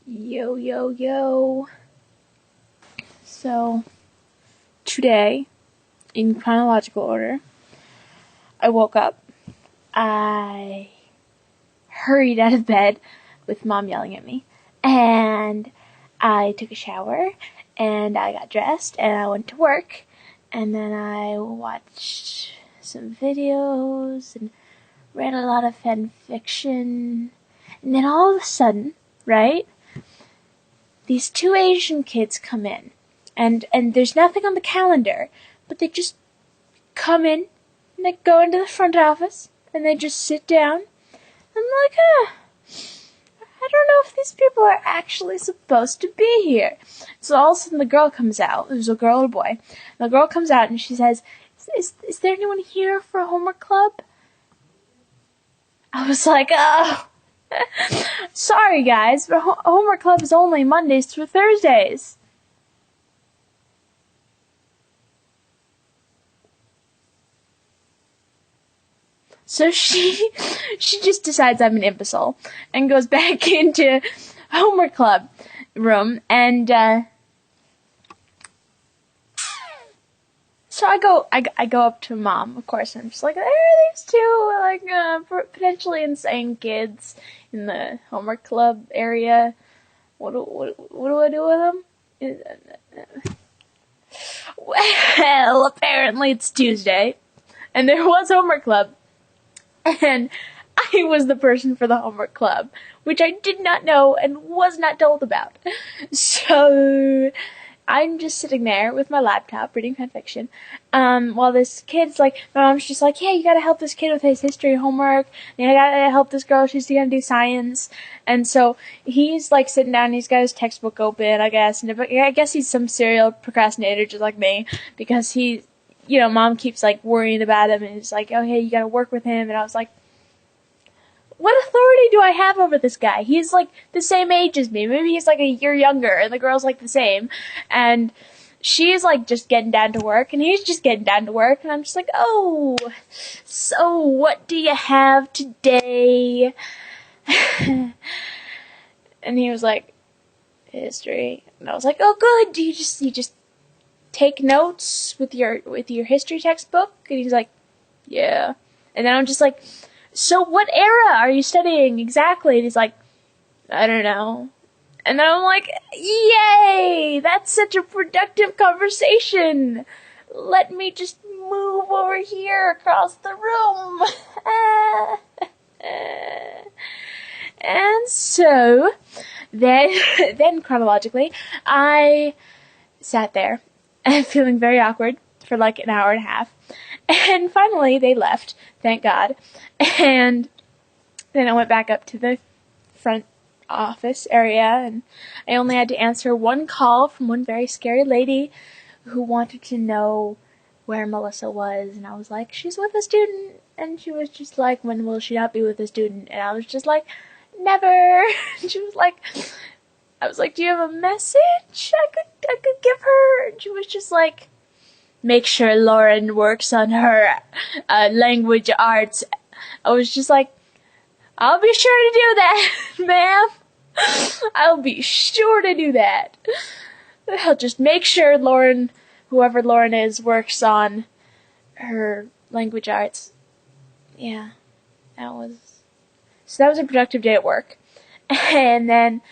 Yo, yo, yo. So, today, in chronological order, I woke up. I hurried out of bed with Mom yelling at me. And I took a shower. And I got dressed. And I went to work. And then I watched some videos. And read a lot of fan fiction. And then all of a sudden, right? These two Asian kids come in, and there's nothing on the calendar, but they just come in, and they go into the front office, and they just sit down. I'm like, I don't know if these people are actually supposed to be here. So all of a sudden the girl comes out. There's a girl and a boy. And the girl comes out, and she says, is there anyone here for a homework club? I was like, oh. Sorry, guys, but homework club is only Mondays through Thursdays. So she just decides I'm an imbecile and goes back into homework club room, and so I go up to Mom, of course, and I'm just like, there are these two, like, potentially insane kids in the homework club area. What do I do with them? Well, apparently it's Tuesday, and there was homework club, and I was the person for the homework club, which I did not know and was not told about. So I'm just sitting there with my laptop reading fanfiction, while this kid's like, my mom's just like, yeah, you gotta help this kid with his history homework, and you gotta help this girl, she's gonna do science. And so he's like sitting down, and he's got his textbook open, I guess, and I guess he's some serial procrastinator just like me, because he, Mom keeps like worrying about him, and he's like, oh hey, you gotta work with him, and I was like, what authority do I have over this guy? He's like the same age as me. Maybe he's like a year younger, and the girl's like the same. And she's like just getting down to work, and he's just getting down to work, and I'm just like, oh, so what do you have today? And he was like, history. And I was like, oh good, do you just take notes with your history textbook? And he's like, yeah. And then I'm just like, so what era are you studying exactly? And he's like, I don't know. And then I'm like, yay! That's such a productive conversation. Let me just move over here across the room. And so, then chronologically, I sat there, feeling very awkward for like an hour and a half. And finally, they left, thank God. And then I went back up to the front office area, and I only had to answer one call from one very scary lady who wanted to know where Melissa was. And I was like, she's with a student. And she was just like, when will she not be with a student? And I was just like, never. And she was like, I was like, do you have a message I could give her? And she was just like, make sure Lauren works on her language arts. I was just like, I'll be sure to do that, ma'am. I'll be sure to do that. I'll just make sure Lauren, whoever Lauren is, works on her language arts. Yeah, that was a productive day at work. And then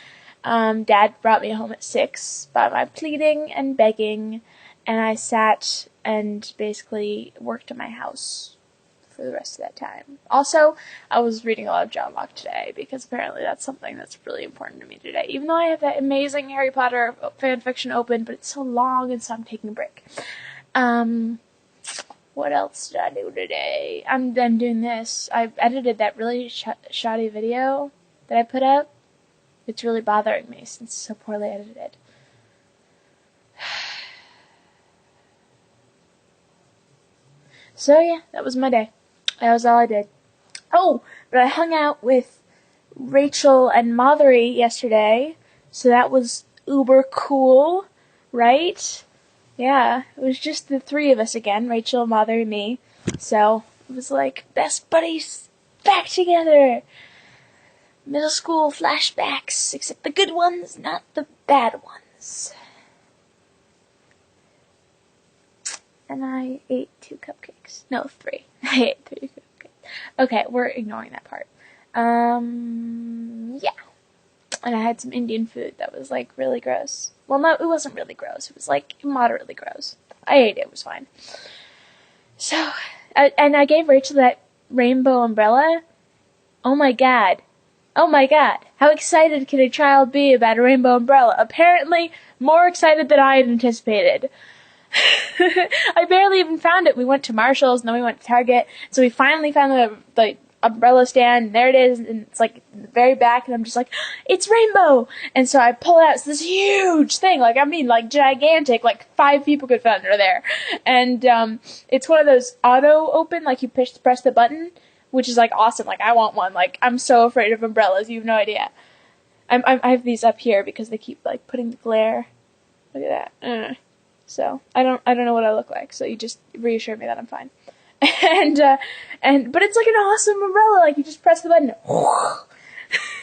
Dad brought me home at 6 by my pleading and begging. And I sat and basically worked on my house for the rest of that time. Also, I was reading a lot of John Locke today, because apparently that's something that's really important to me today. Even though I have that amazing Harry Potter fanfiction open, but it's so long, and so I'm taking a break. What else did I do today? I'm doing this. I edited that really shoddy video that I put up. It's really bothering me since it's so poorly edited. So yeah, that was my day. That was all I did. Oh, but I hung out with Rachel and Madhuri yesterday, so that was uber cool, right? Yeah, it was just the three of us again, Rachel, Madhuri, me. So it was like best buddies back together. middle school flashbacks, except the good ones, not the bad ones. And I ate 2 cupcakes. No, 3. I ate 3 cupcakes. Okay, we're ignoring that part. Yeah. And I had some Indian food that was, like, really gross. Well, no, it wasn't really gross. It was, like, moderately gross. I ate it. It was fine. So, and I gave Rachel that rainbow umbrella. Oh my god. Oh my god. How excited can a child be about a rainbow umbrella? Apparently, more excited than I had anticipated. I barely even found it. We went to Marshall's and then we went to Target. So we finally found the umbrella stand, and there it is, and it's like in the very back, and I'm just like, it's rainbow! And so I pull it out, it's this huge thing, like, I mean, like, gigantic, like, 5 people could fit under there. And, it's one of those auto open, like, you press the button, which is, like, awesome, like, I want one, like, I'm so afraid of umbrellas, you have no idea. I have these up here because they keep, like, putting the glare. Look at that. So, I don't know what I look like, so you just reassure me that I'm fine. But it's like an awesome umbrella, like, you just press the button,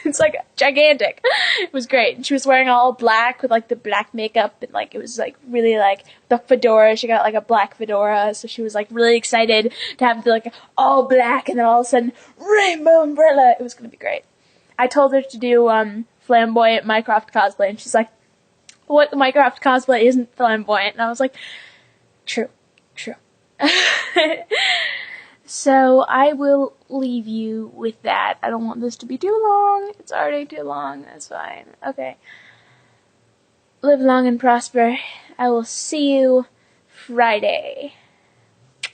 it's like gigantic. It was great. And she was wearing all black with, like, the black makeup, and, like, it was, like, really, like, the fedora, she got, like, a black fedora, so she was, like, really excited to have the, like, all black, and then all of a sudden, rainbow umbrella. It was gonna be great. I told her to do, flamboyant Minecraft cosplay, and she's like, what, the Minecraft cosplay isn't flamboyant? And I was like, true. So I will leave you with that. I don't want this to be too long. It's already too long. That's fine. Okay. Live long and prosper. I will see you Friday.